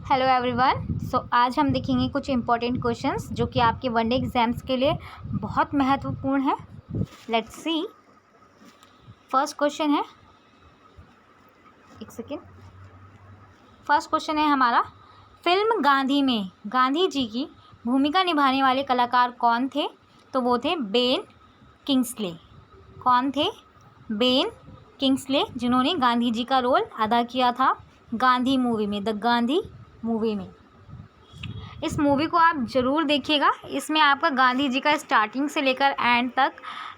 Hello everyone. आज हम देखेंगे कुछ इम्पोर्टेंट क्वेश्चंस जो कि आपके वनडे एग्जाम्स के लिए बहुत महत्वपूर्ण है। Let's see. फर्स्ट क्वेश्चन है, एक सेकेंड। फर्स्ट क्वेश्चन है हमारा, फिल्म गांधी में गांधी जी की भूमिका निभाने वाले कलाकार कौन थे? तो वो थे बेन किंग्सले। कौन थे? बेन किंग्सले, जिन्होंने गांधी जी का रोल अदा किया था गांधी मूवी में, द गांधी मूवी में। इस मूवी को आप ज़रूर देखिएगा। इसमें आपका गांधी जी का स्टार्टिंग से लेकर एंड तक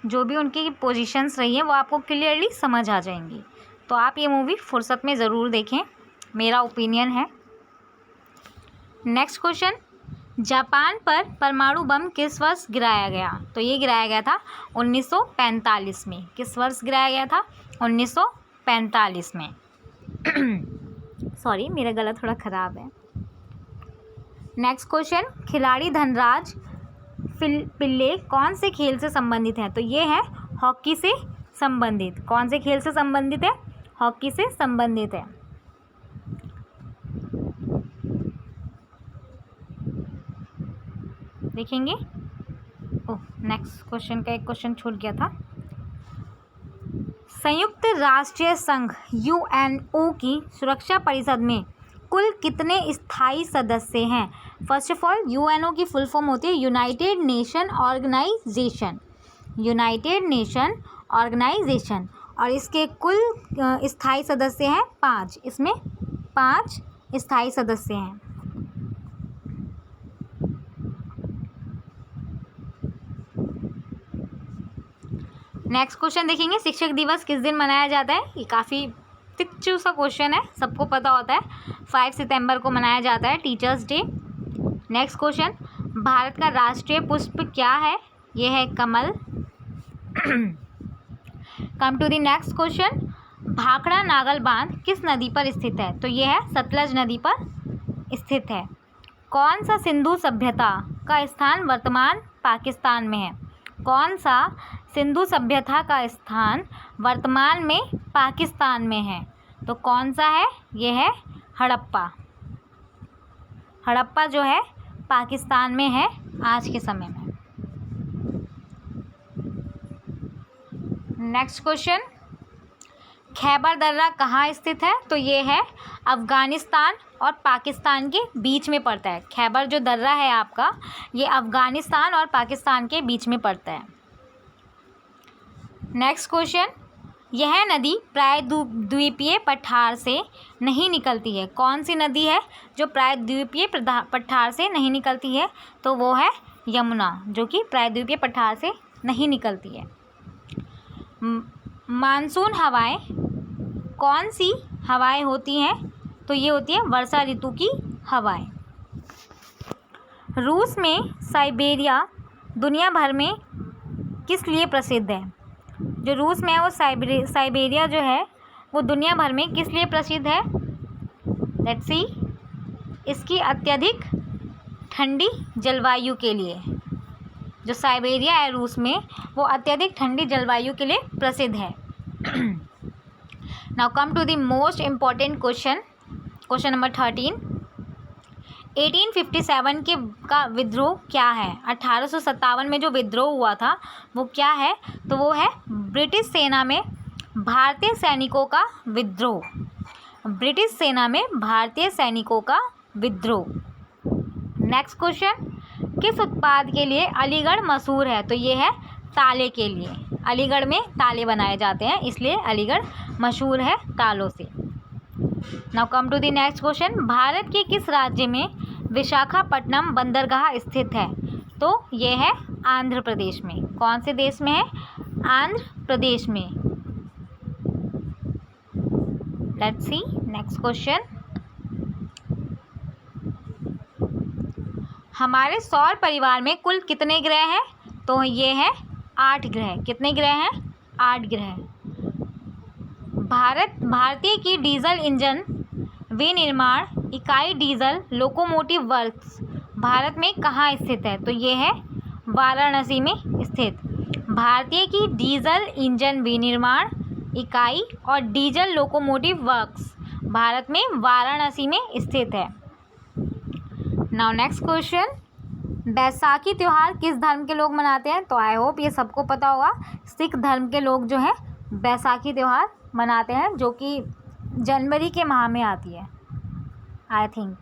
जो भी उनकी पोजीशंस रही हैं वो आपको क्लियरली समझ आ जाएंगी। तो आप ये मूवी फुर्सत में ज़रूर देखें, मेरा ओपिनियन है। नेक्स्ट क्वेश्चन, जापान पर परमाणु बम किस वर्ष गिराया गया? तो ये गिराया गया था 1945 में। किस वर्ष गिराया गया था? 1945 में। सॉरी, मेरा गला थोड़ा ख़राब है। नेक्स्ट क्वेश्चन, खिलाड़ी धनराज पिल्ले कौन से खेल से संबंधित है? तो ये है हॉकी से संबंधित। कौन से खेल से संबंधित है? हॉकी से संबंधित है। देखेंगे। ओह, नेक्स्ट क्वेश्चन का एक क्वेश्चन छूट गया था। संयुक्त राष्ट्र संघ यूएनओ की सुरक्षा परिषद में कुल कितने स्थायी सदस्य हैं? फर्स्ट ऑफ ऑल, यूएनओ की फुल फॉर्म होती है United Nation Organisation. United Nation Organisation, और इसके कुल स्थायी सदस्य हैं 5। इसमें 5 स्थायी सदस्य हैं। नेक्स्ट क्वेश्चन देखेंगे, शिक्षक दिवस किस दिन मनाया जाता है? ये काफ़ी तिच्चू सा क्वेश्चन है, सबको पता होता है। 5 सितंबर को मनाया जाता है टीचर्स डे। नेक्स्ट क्वेश्चन, भारत का राष्ट्रीय पुष्प क्या है? ये है कमल। Come to the next question, Bhakra Nangal बांध किस नदी पर स्थित है? तो ये है सतलज नदी पर स्थित है। कौन सा सिंधु सभ्यता का स्थान वर्तमान पाकिस्तान में है? कौन सा सिंधु सभ्यता का स्थान वर्तमान में पाकिस्तान में है? तो कौन सा है? ये है हड़प्पा। हड़प्पा जो है पाकिस्तान में है आज के समय में। नेक्स्ट क्वेश्चन, खैबर दर्रा कहाँ स्थित है? तो ये है अफ़गानिस्तान और पाकिस्तान के बीच में पड़ता है। खैबर जो दर्रा है आपका, ये अफ़गानिस्तान और पाकिस्तान के बीच में पड़ता है। नेक्स्ट क्वेश्चन, यह नदी प्रायद्वीपीय पठार से नहीं निकलती है। कौन सी नदी है जो प्रायद्वीपीय पठार से नहीं निकलती है? तो वो है यमुना, जो कि प्रायद्वीपीय पठार से नहीं निकलती है। मानसून हवाएं कौन सी हवाएं होती हैं? तो ये होती है वर्षा ऋतु की हवाएं। रूस में साइबेरिया दुनिया भर में किस लिए प्रसिद्ध है? जो रूस में है वो साइबेरिया जो है वो दुनिया भर में किस लिए प्रसिद्ध है? Let's see. इसकी अत्यधिक ठंडी जलवायु के लिए। जो साइबेरिया है रूस में, वो अत्यधिक ठंडी जलवायु के लिए प्रसिद्ध है। Now come to the most important question, question number 13। 1857 का विद्रोह क्या है? 1857 में जो विद्रोह हुआ था वो क्या है? तो वो है ब्रिटिश सेना में भारतीय सैनिकों का विद्रोह। ब्रिटिश सेना में भारतीय सैनिकों का विद्रोह। नेक्स्ट क्वेश्चन, किस उत्पाद के लिए अलीगढ़ मशहूर है? तो ये है ताले के लिए। अलीगढ़ में ताले बनाए जाते हैं, इसलिए अलीगढ़ मशहूर है तालों से। Now come to the next question, Bharat के किस राज्य में विशाखापट्टनम बंदरगाह स्थित है? तो ये है आंध्र प्रदेश में। कौन से देश में है? आंध्र प्रदेश में। लेट्स सी नेक्स्ट क्वेश्चन, हमारे सौर परिवार में कुल कितने ग्रह हैं? तो ये है 8 ग्रह। कितने ग्रह हैं? 8 ग्रह। भारतीय की डीजल इंजन विनिर्माण इकाई डीजल लोकोमोटिव वर्क्स भारत में कहाँ स्थित है? तो ये है वाराणसी में स्थित। भारतीय की डीजल इंजन विनिर्माण इकाई और डीजल लोकोमोटिव वर्क्स भारत में वाराणसी में स्थित है। नाउ नेक्स्ट क्वेश्चन, बैसाखी त्यौहार किस धर्म के लोग मनाते हैं? तो आई होप ये सबको पता होगा, सिख धर्म के लोग जो हैं बैसाखी त्यौहार मनाते हैं, जो कि जनवरी के माह में आती है। आई थिंक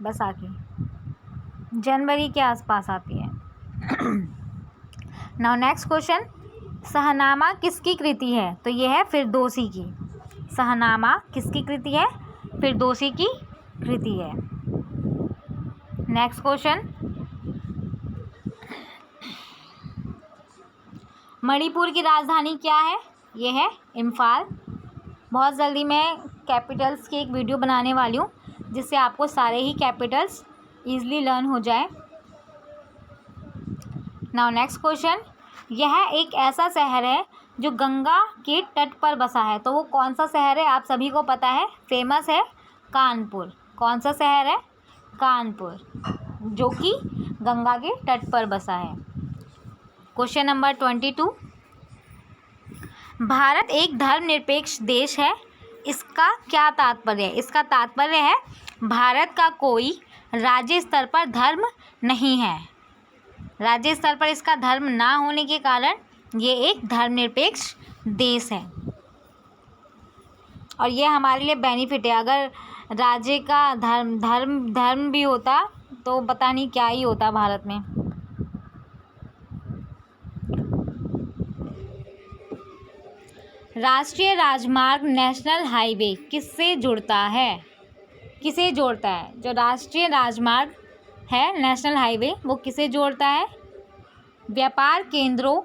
बैसाखी जनवरी के आसपास आती है। नाउ नेक्स्ट क्वेश्चन, शहनामा किसकी कृति है? तो ये है फिरदौसी की। शहनामा किसकी कृति है? फिरदौसी की कृति है। नेक्स्ट क्वेश्चन, मणिपुर की राजधानी क्या है? ये है इम्फाल। बहुत जल्दी मैं कैपिटल्स की एक वीडियो बनाने वाली हूँ, जिससे आपको सारे ही कैपिटल्स ईजिली लर्न हो जाए। नाउ नेक्स्ट क्वेश्चन, यह एक ऐसा शहर है जो गंगा के तट पर बसा है, तो वो कौन सा शहर है? आप सभी को पता है, फेमस है कानपुर। कौन सा शहर है? कानपुर, जो कि गंगा के तट पर बसा है। क्वेश्चन नंबर 22, भारत एक धर्मनिरपेक्ष देश है, इसका क्या तात्पर्य है? इसका तात्पर्य है भारत का कोई राज्य स्तर पर धर्म नहीं है। राज्य स्तर पर इसका धर्म ना होने के कारण ये एक धर्मनिरपेक्ष देश है, और ये हमारे लिए बेनिफिट है। अगर राज्य का धर्म भी होता तो पता नहीं क्या ही होता भारत में। राष्ट्रीय राजमार्ग नेशनल हाईवे किससे जुड़ता है? किसे जोड़ता है? जो राष्ट्रीय राजमार्ग है नेशनल हाईवे, वो किसे जोड़ता है? व्यापार केंद्रों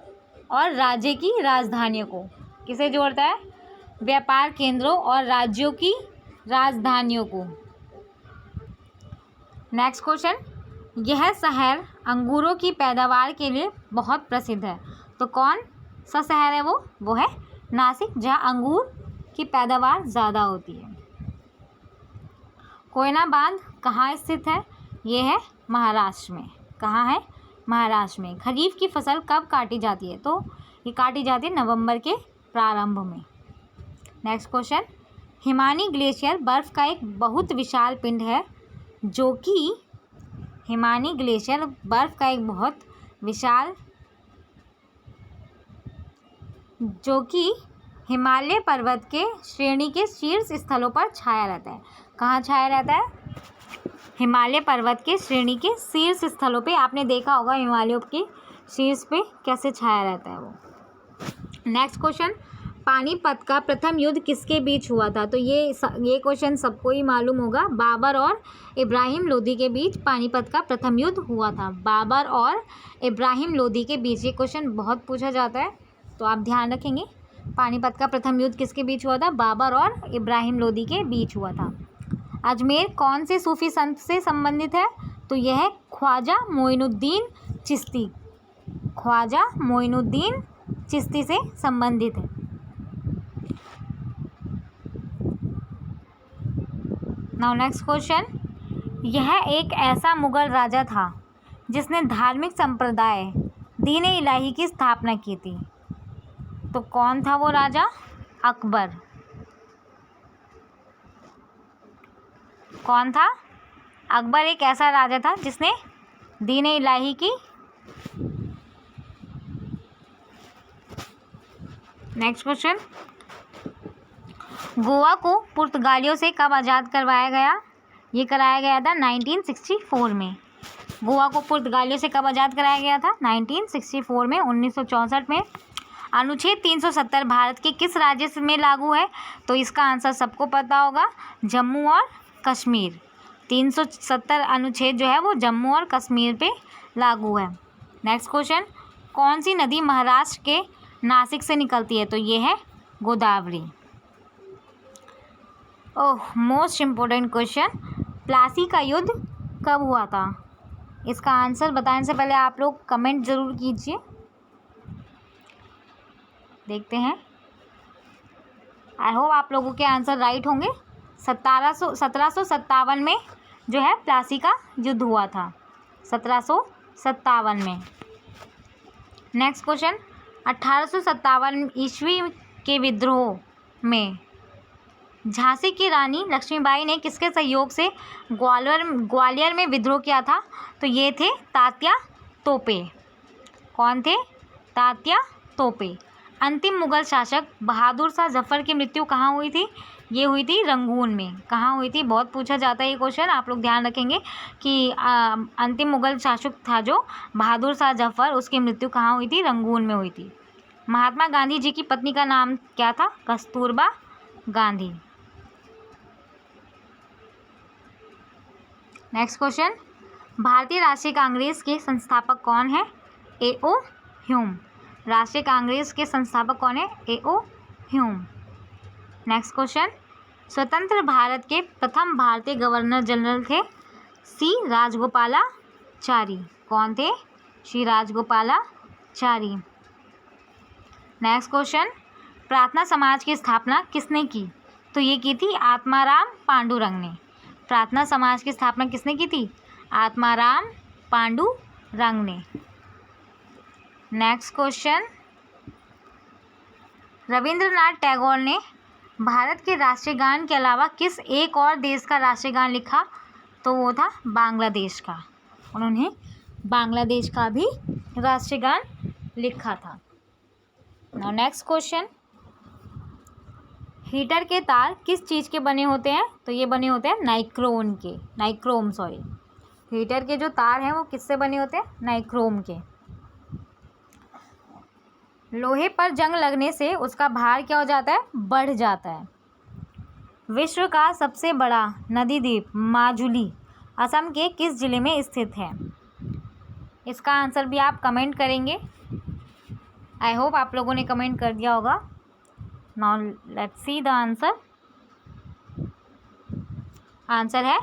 और राज्य की राजधानियों को। किसे जोड़ता है? व्यापार केंद्रों और राज्यों की राजधानियों को। नेक्स्ट क्वेश्चन, यह शहर अंगूरों की पैदावार के लिए बहुत प्रसिद्ध है, तो कौन सा शहर है वो? वो है नासिक, जहाँ अंगूर की पैदावार ज़्यादा होती है। कोयना बांध कहाँ स्थित है? ये है महाराष्ट्र में। कहाँ है? महाराष्ट्र में। खरीफ की फसल कब काटी जाती है? तो ये काटी जाती है नवंबर के प्रारंभ में। नेक्स्ट क्वेश्चन, हिमानी ग्लेशियर बर्फ़ का एक बहुत विशाल पिंड है, जो कि हिमानी ग्लेशियर बर्फ़ का एक बहुत विशाल, जो कि हिमालय पर्वत के श्रेणी के शीर्ष स्थलों पर छाया रहता है। कहाँ छाया रहता है? हिमालय पर्वत के श्रेणी के शीर्ष स्थलों पे। आपने देखा होगा हिमालयों के शीर्ष पे कैसे छाया रहता है वो। नेक्स्ट क्वेश्चन, पानीपत का प्रथम युद्ध किसके बीच हुआ था? तो ये क्वेश्चन सबको ही मालूम होगा। बाबर और इब्राहिम लोदी के बीच पानीपत का प्रथम युद्ध हुआ था। बाबर और इब्राहिम लोदी के बीच, ये क्वेश्चन बहुत पूछा जाता है, तो आप ध्यान रखेंगे। पानीपत का प्रथम युद्ध किसके बीच हुआ था? बाबर और इब्राहिम लोदी के बीच हुआ था। अजमेर कौन से सूफी संत से संबंधित है? तो यह है ख्वाजा मोइनुद्दीन चिश्ती। ख्वाजा मोइनुद्दीन चिश्ती से संबंधित है। नाउ नेक्स्ट क्वेश्चन, यह एक ऐसा मुगल राजा था जिसने धार्मिक संप्रदाय दीन इलाही की स्थापना की थी, तो कौन था वो राजा? अकबर। कौन था? अकबर एक ऐसा राजा था जिसने दीन इलाही की। नेक्स्ट क्वेश्चन, गोवा को पुर्तगालियों से कब आज़ाद करवाया गया? ये कराया गया था 1964 में। गोवा को पुर्तगालियों से कब आज़ाद कराया गया था? 1964 में, 1964 में। अनुच्छेद 370 भारत के किस राज्य में लागू है? तो इसका आंसर सबको पता होगा, जम्मू और कश्मीर। 370 अनुच्छेद जो है वो जम्मू और कश्मीर पे लागू है। नेक्स्ट क्वेश्चन, कौन सी नदी महाराष्ट्र के नासिक से निकलती है? तो ये है गोदावरी। ओह, मोस्ट इम्पोर्टेंट क्वेश्चन, प्लासी का युद्ध कब हुआ था? इसका आंसर बताने से पहले आप लोग कमेंट ज़रूर कीजिए। देखते हैं, आई होप आप लोगों के आंसर राइट होंगे। 1757 में जो है प्लासी का युद्ध हुआ था, 1757 में। नेक्स्ट क्वेश्चन, 1857 ईस्वी के विद्रोह में झांसी की रानी लक्ष्मीबाई ने किसके सहयोग से ग्वालियर में विद्रोह किया था? तो ये थे तात्या तोपे। कौन थे? तात्या तोपे। अंतिम मुगल शासक बहादुर शाह जफर की मृत्यु कहाँ हुई थी? ये हुई थी रंगून में। कहाँ हुई थी? बहुत पूछा जाता है ये क्वेश्चन, आप लोग ध्यान रखेंगे कि अंतिम मुगल शासक था जो बहादुर शाह जफर, उसकी मृत्यु कहाँ हुई थी? रंगून में हुई थी। महात्मा गांधी जी की पत्नी का नाम क्या था? कस्तूरबा गांधी। नेक्स्ट क्वेश्चन, भारतीय राष्ट्रीय कांग्रेस के संस्थापक कौन है? A.O. ह्यूम। राष्ट्रीय कांग्रेस के संस्थापक कौन है? A.O. ह्यूम। नेक्स्ट क्वेश्चन, स्वतंत्र भारत के प्रथम भारतीय गवर्नर जनरल थे? C. राजगोपालाचारी। कौन थे? श्री राजगोपालाचारी। नेक्स्ट क्वेश्चन, प्रार्थना समाज की स्थापना किसने की? तो ये की थी आत्माराम पांडुरंग ने। प्रार्थना समाज की स्थापना किसने की थी? आत्माराम पांडुरंग ने। नेक्स्ट क्वेश्चन, रविंद्रनाथ टैगोर ने भारत के राष्ट्रीय गान के अलावा किस एक और देश का राष्ट्रीय गान लिखा? तो वो था बांग्लादेश का। उन्होंने बांग्लादेश का भी राष्ट्रीय गान लिखा था। नाउ नेक्स्ट क्वेश्चन, हीटर के तार किस चीज़ के बने होते हैं? तो ये बने होते हैं नाइक्रोम। हीटर के जो तार हैं वो किससे बने होते हैं? नाइक्रोम के। लोहे पर जंग लगने से उसका भार क्या हो जाता है? बढ़ जाता है। विश्व का सबसे बड़ा नदी द्वीप माजुली असम के किस जिले में स्थित है? इसका आंसर भी आप कमेंट करेंगे। आई होप आप लोगों ने कमेंट कर दिया होगा। Now let's see the answer. Answer है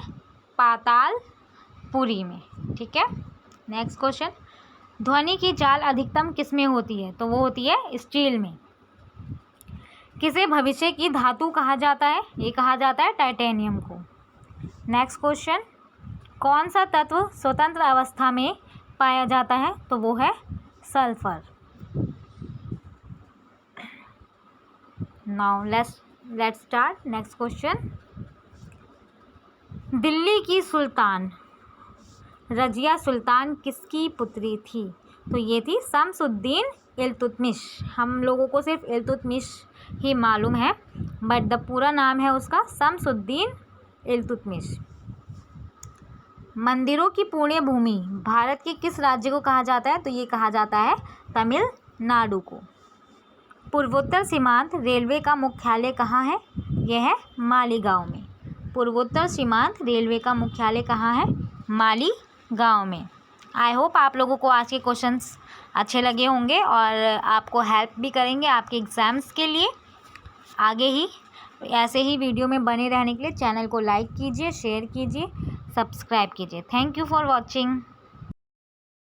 पातालपुरी में। ठीक है। नेक्स्ट क्वेश्चन, ध्वनि की चाल अधिकतम किस में होती है? तो वो होती है स्टील में। किसे भविष्य की धातु कहा जाता है? ये कहा जाता है टाइटेनियम को। नेक्स्ट क्वेश्चन, कौन सा तत्व स्वतंत्र अवस्था में पाया जाता है? तो वो है sulphur. Now let's start next question. Delhi की सुल्तान रजिया सुल्तान किसकी पुत्री थी? तो ये थी शम्सुद्दीन इल्तुतमिश। हम लोगों को सिर्फ इल्तुतमिश ही मालूम है, बट द पूरा नाम है उसका शम्सुद्दीन इल्तुतमिश। मंदिरों की पुण्य भूमि भारत के किस राज्य को कहा जाता है? तो ये कहा जाता है तमिलनाडु को। पूर्वोत्तर सीमांत रेलवे का मुख्यालय कहाँ है? यह है मालीगांव में। पूर्वोत्तर सीमांत रेलवे का मुख्यालय कहाँ है? मालीगांव में। आई होप आप लोगों को आज के क्वेश्चंस अच्छे लगे होंगे और आपको हेल्प भी करेंगे आपके एग्ज़ाम्स के लिए। आगे ही ऐसे ही वीडियो में बने रहने के लिए चैनल को लाइक कीजिए, शेयर कीजिए, सब्सक्राइब कीजिए। Thank you for watching.